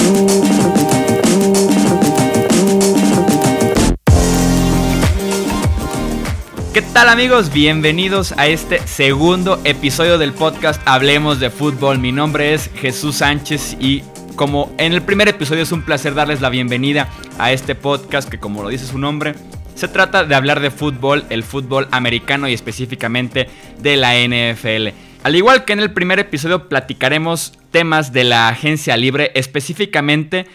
¿Qué tal, amigos? Bienvenidos a este segundo episodio del podcast Hablemos de Fútbol. Mi nombre es Jesús Sánchez y como en el primer episodio es un placer darles la bienvenida a este podcast que, como lo dice su nombre, se trata de hablar de fútbol, el fútbol americano y específicamente de la NFL. Al igual que en el primer episodio platicaremos temas de la agencia libre, específicamente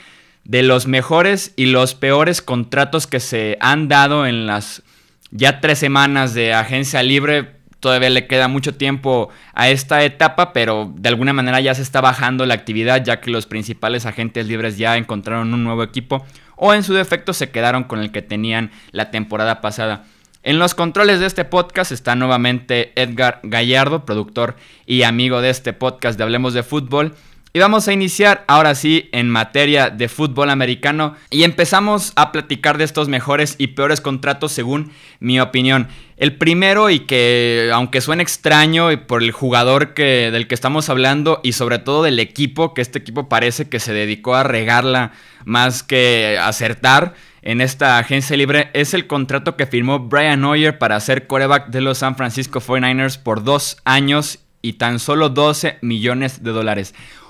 de los mejores y los peores contratos que se han dado en las ya 3 semanas de agencia libre. Todavía le queda mucho tiempo a esta etapa, pero de alguna manera ya se está bajando la actividad, ya que los principales agentes libres ya encontraron un nuevo equipo o en su defecto se quedaron con el que tenían la temporada pasada. En los controles de este podcast está nuevamente Edgar Gallardo, productor y amigo de este podcast de Hablemos de Fútbol. Y vamos a iniciar ahora sí en materia de fútbol americano y empezamos a platicar de estos mejores y peores contratos según mi opinión. El primero, y que aunque suene extraño y por el jugador del que estamos hablando y sobre todo del equipo, que este equipo parece que se dedicó a regarla más que acertar en esta agencia libre, es el contrato que firmó Brian Hoyer para ser quarterback de los San Francisco 49ers por 2 años y tan solo $12 millones.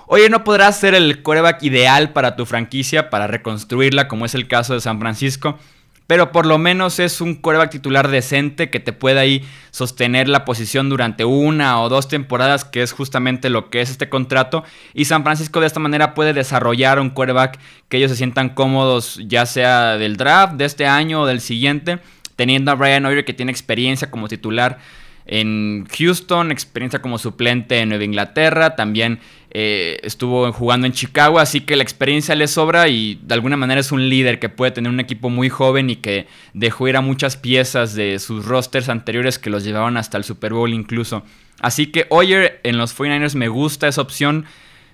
Hoyer no podrá ser el quarterback ideal para tu franquicia, para reconstruirla, como es el caso de San Francisco, pero por lo menos es un quarterback titular decente que te pueda ahí sostener la posición durante 1 o 2 temporadas, que es justamente lo que es este contrato, y San Francisco de esta manera puede desarrollar un quarterback que ellos se sientan cómodos, ya sea del draft de este año o del siguiente, teniendo a Brian Hoyer, que tiene experiencia como titular en Houston, experiencia como suplente en Nueva Inglaterra, también estuvo jugando en Chicago, así que la experiencia le sobra y de alguna manera es un líder que puede tener un equipo muy joven y que dejó ir a muchas piezas de sus rosters anteriores que los llevaban hasta el Super Bowl incluso. Así que Hoyer en los 49ers me gusta esa opción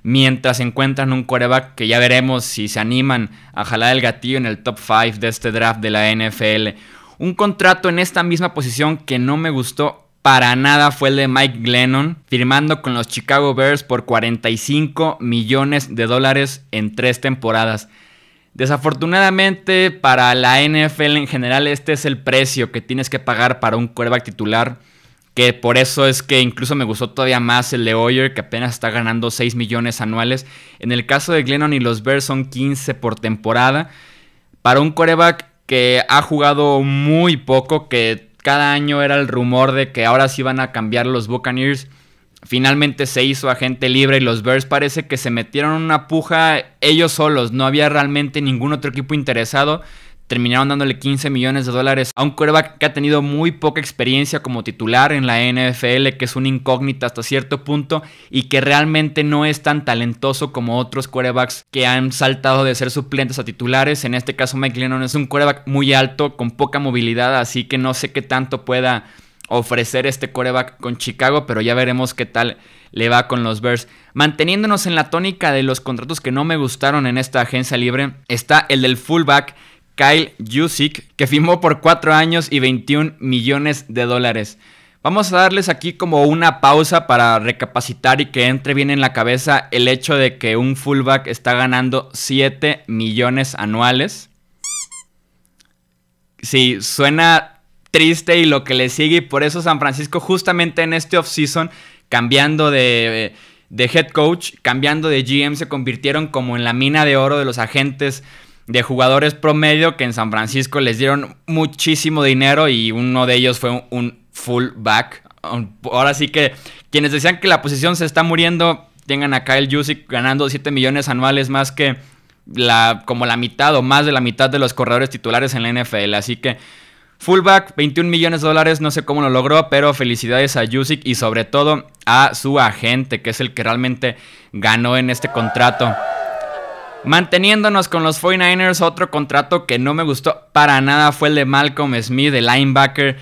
mientras encuentran un quarterback que ya veremos si se animan a jalar el gatillo en el top 5 de este draft de la NFL. Un contrato en esta misma posición que no me gustó para nada fue el de Mike Glennon, firmando con los Chicago Bears por $45 millones en 3 temporadas. Desafortunadamente para la NFL en general este es el precio que tienes que pagar para un quarterback titular, que por eso es que incluso me gustó todavía más el de Hoyer, que apenas está ganando $6 millones anuales. En el caso de Glennon y los Bears son 15 por temporada. Para un quarterback que ha jugado muy poco, que cada año era el rumor de que ahora sí van a cambiar los Buccaneers, finalmente se hizo agente libre y los Bears parece que se metieron en una puja ellos solos, no había realmente ningún otro equipo interesado. Terminaron dándole $15 millones a un quarterback que ha tenido muy poca experiencia como titular en la NFL, que es una incógnita hasta cierto punto y que realmente no es tan talentoso como otros quarterbacks que han saltado de ser suplentes a titulares. En este caso Mike Glennon es un quarterback muy alto, con poca movilidad, así que no sé qué tanto pueda ofrecer este quarterback con Chicago, pero ya veremos qué tal le va con los Bears. Manteniéndonos en la tónica de los contratos que no me gustaron en esta agencia libre, está el del fullback Kyle Juszczyk, que firmó por 4 años y $21 millones. Vamos a darles aquí como una pausa para recapacitar y que entre bien en la cabeza el hecho de que un fullback está ganando $7 millones anuales. Sí, suena triste y lo que le sigue, y por eso San Francisco justamente en este offseason, cambiando de head coach, cambiando de GM, se convirtieron como en la mina de oro de los agentes de jugadores promedio, que en San Francisco les dieron muchísimo dinero y uno de ellos fue un fullback. Ahora sí que quienes decían que la posición se está muriendo, tengan a Kyle Juszczyk ganando $7 millones anuales más que como la mitad o más de la mitad de los corredores titulares en la NFL. Así que fullback, $21 millones, no sé cómo lo logró, pero felicidades a Juszczyk y sobre todo a su agente, que es el que realmente ganó en este contrato. Manteniéndonos con los 49ers, otro contrato que no me gustó para nada fue el de Malcolm Smith, el linebacker,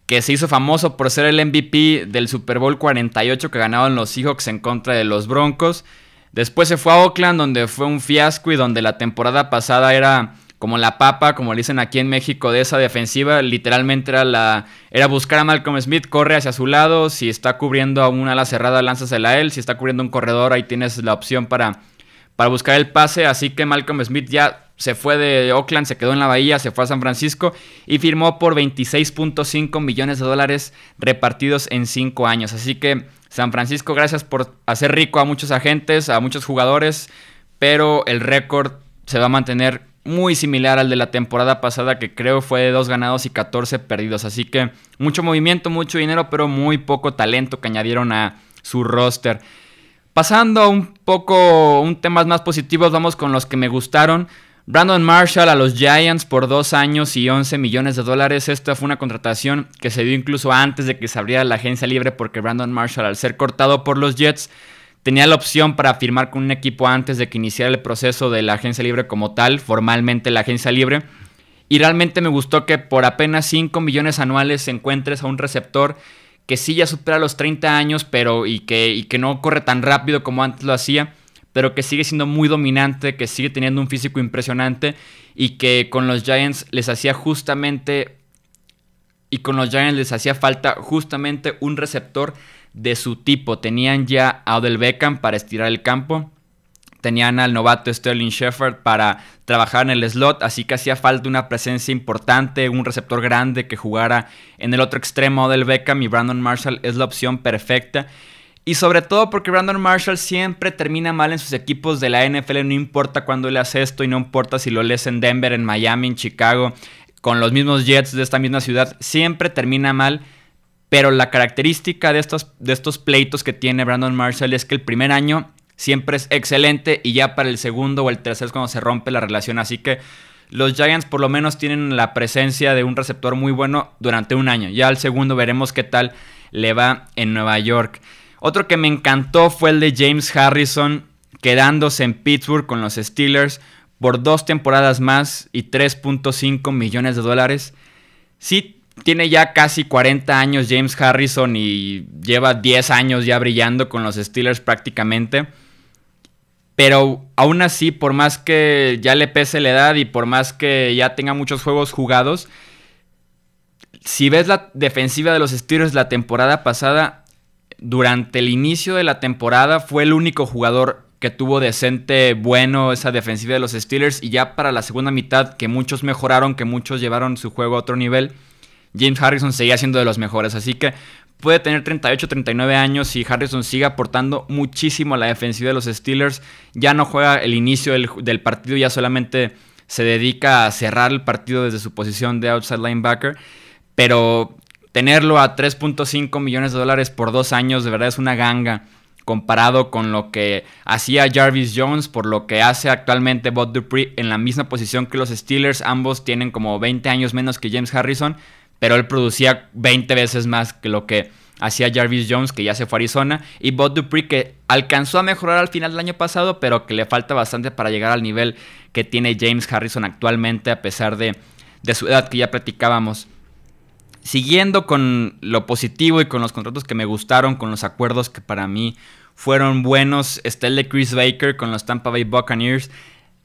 que se hizo famoso por ser el MVP del Super Bowl 48 que ganaban los Seahawks en contra de los Broncos. Después se fue a Oakland, donde fue un fiasco y donde la temporada pasada era como la papa, como le dicen aquí en México, de esa defensiva. Literalmente era buscar a Malcolm Smith, corre hacia su lado, si está cubriendo a una ala cerrada, lánzasela a él, si está cubriendo un corredor, ahí tienes la opción para para buscar el pase, así que Malcolm Smith ya se fue de Oakland, se quedó en la Bahía, se fue a San Francisco y firmó por $26.5 millones repartidos en 5 años. Así que San Francisco, gracias por hacer rico a muchos agentes, a muchos jugadores, pero el récord se va a mantener muy similar al de la temporada pasada, que creo fue de 2 ganados y 14 perdidos. Así que mucho movimiento, mucho dinero, pero muy poco talento que añadieron a su roster. Pasando a un temas más positivos, vamos con los que me gustaron. Brandon Marshall a los Giants por 2 años y $11 millones. Esta fue una contratación que se dio incluso antes de que se abriera la agencia libre, porque Brandon Marshall, al ser cortado por los Jets, tenía la opción para firmar con un equipo antes de que iniciara el proceso de la agencia libre como tal, formalmente la agencia libre. Y realmente me gustó que por apenas 5 millones anuales encuentres a un receptor que sí ya supera los 30 años, pero y que no corre tan rápido como antes lo hacía, pero que sigue siendo muy dominante, que sigue teniendo un físico impresionante y que con los Giants les hacía falta justamente un receptor de su tipo. Tenían ya a Odell Beckham para estirar el campo, tenían al novato Sterling Shepard para trabajar en el slot, así que hacía falta una presencia importante, un receptor grande que jugara en el otro extremo. Odell Beckham y Brandon Marshall es la opción perfecta. Y sobre todo porque Brandon Marshall siempre termina mal en sus equipos de la NFL, no importa cuándo le hace esto y no importa si lo lees en Denver, en Miami, en Chicago, con los mismos Jets de esta misma ciudad, siempre termina mal. Pero la característica de estos pleitos que tiene Brandon Marshall es que el primer año siempre es excelente y ya para el segundo o el tercero es cuando se rompe la relación. Así que los Giants por lo menos tienen la presencia de un receptor muy bueno durante un año. Ya al segundo veremos qué tal le va en Nueva York. Otro que me encantó fue el de James Harrison, quedándose en Pittsburgh con los Steelers por 2 temporadas más y $3.5 millones. Sí, tiene ya casi 40 años James Harrison y lleva 10 años ya brillando con los Steelers prácticamente. Pero aún así, por más que ya le pese la edad y por más que ya tenga muchos juegos jugados, si ves la defensiva de los Steelers la temporada pasada, durante el inicio de la temporada fue el único jugador que tuvo decente bueno esa defensiva de los Steelers, y ya para la segunda mitad, que muchos mejoraron, que muchos llevaron su juego a otro nivel, James Harrison seguía siendo de los mejores. Así que puede tener 38, 39 años y Harrison sigue aportando muchísimo a la defensiva de los Steelers. Ya no juega el inicio del partido, ya solamente se dedica a cerrar el partido desde su posición de outside linebacker, pero tenerlo a $3.5 millones por 2 años de verdad es una ganga comparado con lo que hacía Jarvis Jones, por lo que hace actualmente Bud Dupree en la misma posición que los Steelers. Ambos tienen como 20 años menos que James Harrison, pero él producía 20 veces más que lo que hacía Jarvis Jones, que ya se fue a Arizona, y Bud Dupree, que alcanzó a mejorar al final del año pasado, pero que le falta bastante para llegar al nivel que tiene James Harrison actualmente, a pesar de su edad que ya platicábamos. Siguiendo con lo positivo y con los contratos que me gustaron, con los acuerdos que para mí fueron buenos, está el de Chris Baker con los Tampa Bay Buccaneers.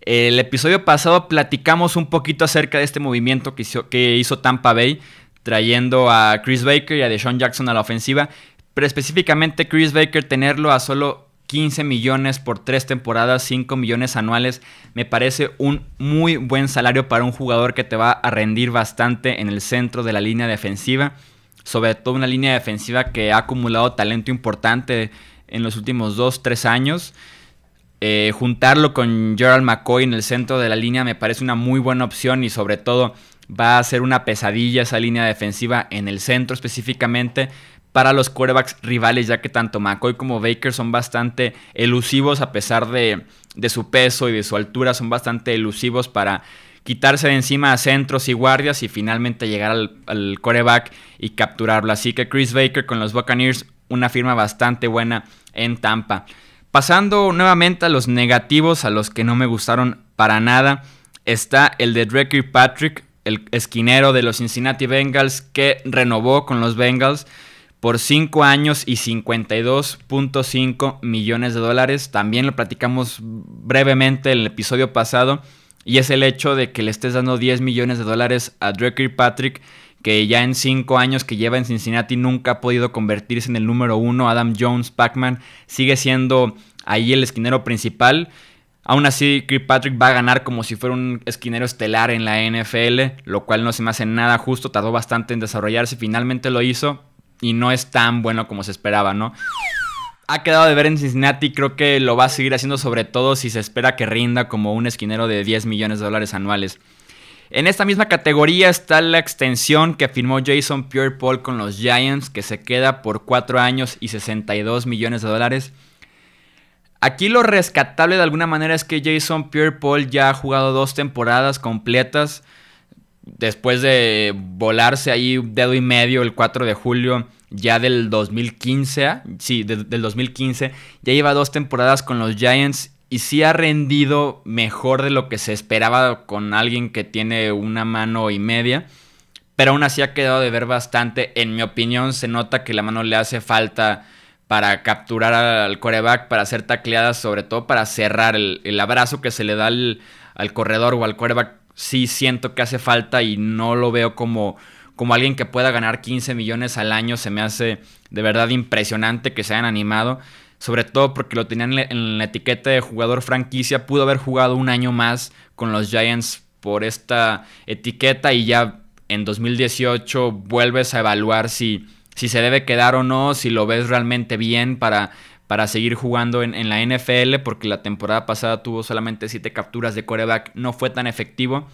El episodio pasado platicamos un poquito acerca de este movimiento que hizo Tampa Bay, trayendo a Chris Baker y a Deshaun Jackson a la ofensiva, pero específicamente Chris Baker, tenerlo a solo 15 millones por 3 temporadas, 5 millones anuales, me parece un muy buen salario para un jugador que te va a rendir bastante en el centro de la línea defensiva, sobre todo una línea defensiva que ha acumulado talento importante en los últimos 2-3 años. Juntarlo con Gerald McCoy en el centro de la línea me parece una muy buena opción, y sobre todo va a ser una pesadilla esa línea defensiva en el centro específicamente para los quarterbacks rivales, ya que tanto McCoy como Baker son bastante elusivos a pesar de su peso y de su altura. Son bastante elusivos para quitarse de encima a centros y guardias y finalmente llegar al quarterback y capturarlo. Así que Chris Baker con los Buccaneers, una firma bastante buena en Tampa. Pasando nuevamente a los negativos, a los que no me gustaron para nada, está el de Dre Kirkpatrick, el esquinero de los Cincinnati Bengals, que renovó con los Bengals por 5 años y $52.5 millones. También lo platicamos brevemente en el episodio pasado, y es el hecho de que le estés dando $10 millones a Dre Kirkpatrick, que ya en 5 años que lleva en Cincinnati nunca ha podido convertirse en el número 1. Adam Jones, Pac-Man, sigue siendo ahí el esquinero principal. Aún así, Kirkpatrick va a ganar como si fuera un esquinero estelar en la NFL, lo cual no se me hace nada justo. Tardó bastante en desarrollarse, finalmente lo hizo y no es tan bueno como se esperaba, ¿no? Ha quedado de ver en Cincinnati, creo que lo va a seguir haciendo, sobre todo si se espera que rinda como un esquinero de $10 millones anuales. En esta misma categoría está la extensión que firmó Jason Pierre-Paul con los Giants, que se queda por 4 años y $62 millones. Aquí lo rescatable de alguna manera es que Jason Pierre-Paul ya ha jugado 2 temporadas completas. Después de volarse ahí un dedo y medio el 4 de julio ya del 2015. Sí, del 2015. Ya lleva 2 temporadas con los Giants y sí ha rendido mejor de lo que se esperaba con alguien que tiene una mano y media. Pero aún así ha quedado de ver bastante. En mi opinión se nota que la mano le hace falta para capturar al quarterback, para hacer tacleadas, sobre todo para cerrar el abrazo que se le da al corredor o al quarterback. Sí siento que hace falta y no lo veo como alguien que pueda ganar 15 millones al año. Se me hace de verdad impresionante que se hayan animado, sobre todo porque lo tenían en la etiqueta de jugador franquicia. Pudo haber jugado un año más con los Giants por esta etiqueta y ya en 2018 vuelves a evaluar si se debe quedar o no, si lo ves realmente bien para seguir jugando en la NFL, porque la temporada pasada tuvo solamente 7 capturas de quarterback, no fue tan efectivo,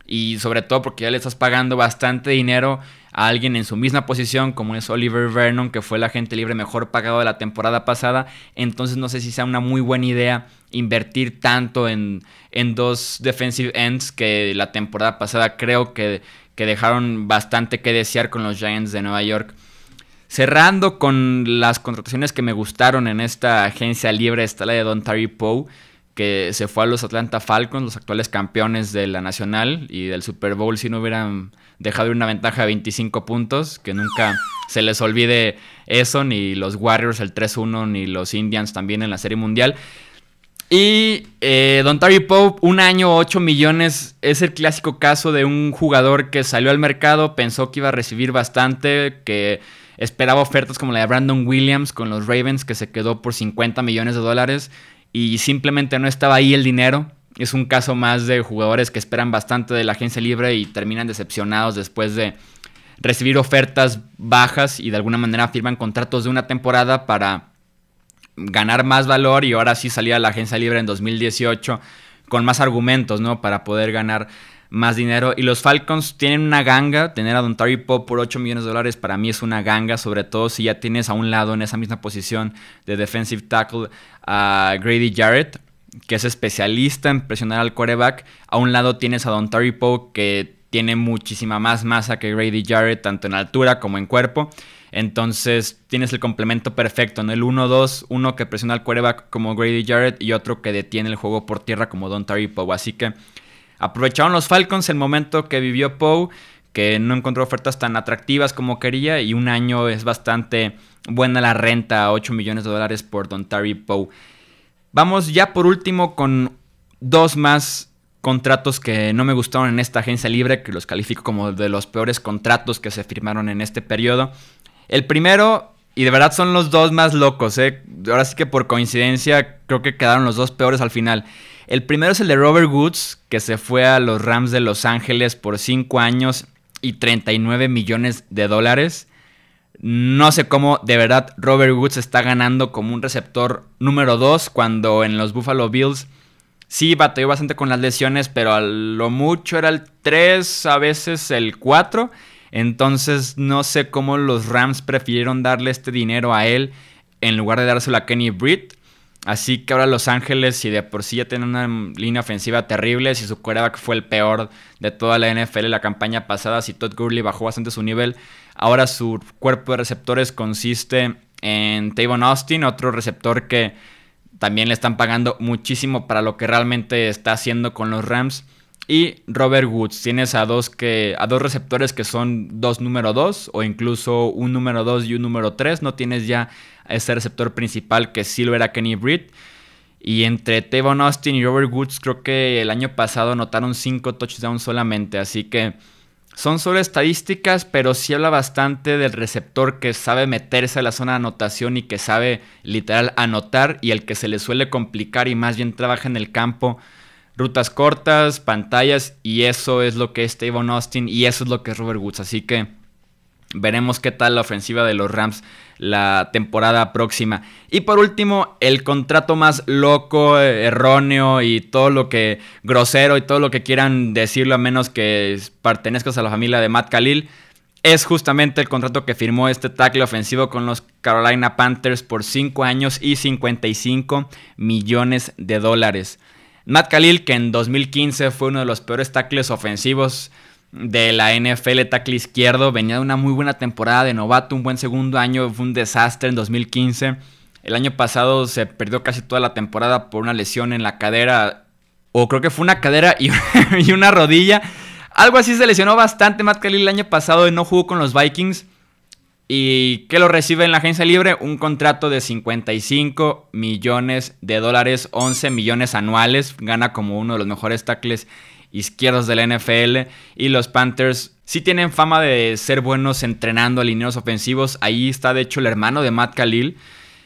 y sobre todo porque ya le estás pagando bastante dinero a alguien en su misma posición, como es Oliver Vernon, que fue el agente libre mejor pagado de la temporada pasada. Entonces no sé si sea una muy buena idea invertir tanto en 2 defensive ends que la temporada pasada creo que dejaron bastante que desear con los Giants de Nueva York. Cerrando con las contrataciones que me gustaron en esta agencia libre está la de Dontari Poe, que se fue a los Atlanta Falcons, los actuales campeones de la Nacional y del Super Bowl, si no hubieran dejado una ventaja de 25 puntos, que nunca se les olvide eso, ni los Warriors el 3-1, ni los Indians también en la Serie Mundial. Y Dontari Poe, 1 año, 8 millones, es el clásico caso de un jugador que salió al mercado, pensó que iba a recibir bastante, que esperaba ofertas como la de Brandon Williams con los Ravens, que se quedó por $50 millones y simplemente no estaba ahí el dinero. Es un caso más de jugadores que esperan bastante de la agencia libre y terminan decepcionados después de recibir ofertas bajas y de alguna manera firman contratos de una temporada para ganar más valor y ahora sí salir a la agencia libre en 2018 con más argumentos, ¿no? Para poder ganar más dinero. Y los Falcons tienen una ganga. Tener a Dontari Poe por $8 millones para mí es una ganga, sobre todo si ya tienes a un lado en esa misma posición de defensive tackle a Grady Jarrett, que es especialista en presionar al quarterback. A un lado tienes a Dontari Poe, que tiene muchísima más masa que Grady Jarrett, tanto en altura como en cuerpo. Entonces tienes el complemento perfecto, ¿no? El 1-2, uno que presiona al quarterback como Grady Jarrett y otro que detiene el juego por tierra como Dontari Poe. Así que aprovecharon los Falcons el momento que vivió Poe, que no encontró ofertas tan atractivas como quería, y 1 año es bastante buena la renta, $8 millones por Dontari Poe. Vamos ya por último con 2 más contratos que no me gustaron en esta agencia libre, que los califico como de los peores contratos que se firmaron en este periodo. El primero, y de verdad son los 2 más locos, ahora sí que por coincidencia creo que quedaron los 2 peores al final. El primero es el de Robert Woods, que se fue a los Rams de Los Ángeles por 5 años y $39 millones. No sé cómo, de verdad, Robert Woods está ganando como un receptor número 2, cuando en los Buffalo Bills sí batalló bastante con las lesiones, pero a lo mucho era el 3, a veces el 4. Entonces no sé cómo los Rams prefirieron darle este dinero a él en lugar de dárselo a Kenny Britt. Así que ahora Los Ángeles, si de por sí ya tienen una línea ofensiva terrible, si su quarterback fue el peor de toda la NFL la campaña pasada, si Todd Gurley bajó bastante su nivel, ahora su cuerpo de receptores consiste en Tavon Austin, otro receptor que también le están pagando muchísimo para lo que realmente está haciendo con los Rams. Y Robert Woods, tienes a dos receptores que son 2 número 2 o incluso un número 2 y un número 3. No tienes ya a ese receptor principal que sí lo era Kenny Britt. Y entre Tavon Austin y Robert Woods creo que el año pasado anotaron 5 touchdowns solamente. Así que son solo estadísticas, pero sí habla bastante del receptor que sabe meterse a la zona de anotación y que sabe literal anotar, y el que se le suele complicar y más bien trabaja en el campo, rutas cortas, pantallas, y eso es lo que es Tavon Austin y eso es lo que es Robert Woods. Así que veremos qué tal la ofensiva de los Rams la temporada próxima. Y por último, el contrato más loco, erróneo y todo lo que grosero y todo lo que quieran decirlo a menos que pertenezcas a la familia de Matt Kalil, es justamente el contrato que firmó este tackle ofensivo con los Carolina Panthers por 5 años y $55 millones. Matt Kalil, que en 2015 fue uno de los peores tackles ofensivos de la NFL, tackle izquierdo, venía de una muy buena temporada de novato, un buen segundo año, fue un desastre en 2015. El año pasado se perdió casi toda la temporada por una lesión en la cadera, o creo que fue una cadera y una rodilla. Algo así, se lesionó bastante Matt Kalil el año pasado y no jugó con los Vikings. ¿Y qué lo recibe en la agencia libre? Un contrato de $55 millones, 11 millones anuales. Gana como uno de los mejores tackles izquierdos de la NFL. Y los Panthers sí tienen fama de ser buenos entrenando alineados ofensivos. Ahí está de hecho el hermano de Matt Kalil,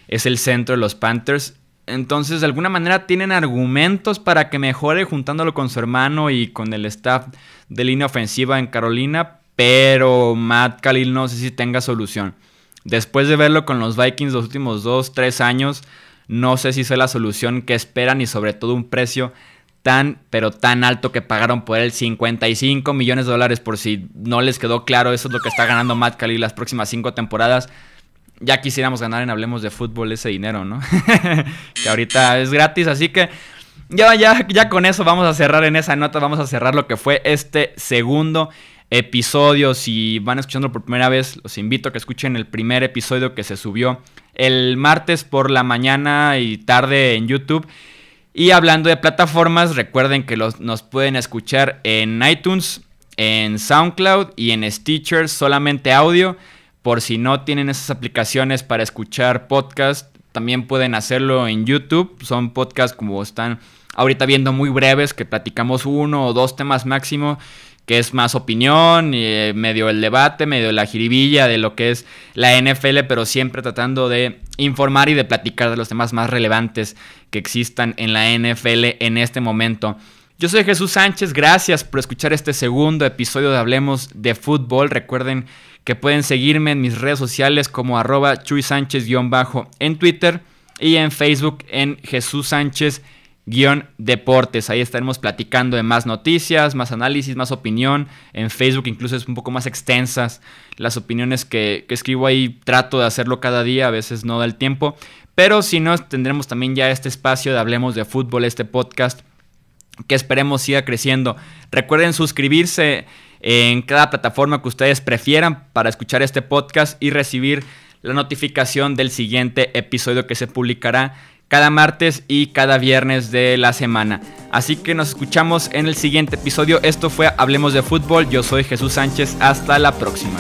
es el centro de los Panthers. Entonces de alguna manera tienen argumentos para que mejore juntándolo con su hermano y con el staff de línea ofensiva en Carolina. Pero Matt Kalil no sé si tenga solución. Después de verlo con los Vikings los últimos 2-3 años, no sé si sea la solución que esperan y sobre todo un precio pero tan alto que pagaron por él, $55 millones. Por si no les quedó claro, eso es lo que está ganando Matt Kalil las próximas 5 temporadas. Ya quisiéramos ganar en Hablemos de Fútbol ese dinero, ¿no? Que ahorita es gratis, así que ya con eso vamos a cerrar en esa nota. Vamos a cerrar lo que fue este segundo episodio. Si van escuchando por primera vez, los invito a que escuchen el primer episodio que se subió el martes por la mañana y tarde en YouTube. Y hablando de plataformas, recuerden que nos pueden escuchar en iTunes, en SoundCloud y en Stitcher, solamente audio. Por si no tienen esas aplicaciones para escuchar podcast, también pueden hacerlo en YouTube. Son podcasts como están ahorita viendo, muy breves, que platicamos 1 o 2 temas máximo, que es más opinión, medio el debate, medio la jiribilla de lo que es la NFL, pero siempre tratando de informar y de platicar de los temas más relevantes que existan en la NFL en este momento. Yo soy Jesús Sánchez, gracias por escuchar este segundo episodio de Hablemos de Fútbol. Recuerden que pueden seguirme en mis redes sociales como @chuysánchez_ en Twitter y en Facebook en Jesús Sánchez Deportes. Ahí estaremos platicando de más noticias, más análisis, más opinión. En Facebook incluso es un poco más extensas las opiniones que escribo ahí. Trato de hacerlo cada día, a veces no da el tiempo, pero si no, tendremos también ya este espacio de Hablemos de Fútbol, este podcast que esperemos siga creciendo. Recuerden suscribirse en cada plataforma que ustedes prefieran para escuchar este podcast y recibir la notificación del siguiente episodio que se publicará cada martes y cada viernes de la semana. Así que nos escuchamos en el siguiente episodio. Esto fue Hablemos de Fútbol. Yo soy Jesús Sánchez. Hasta la próxima.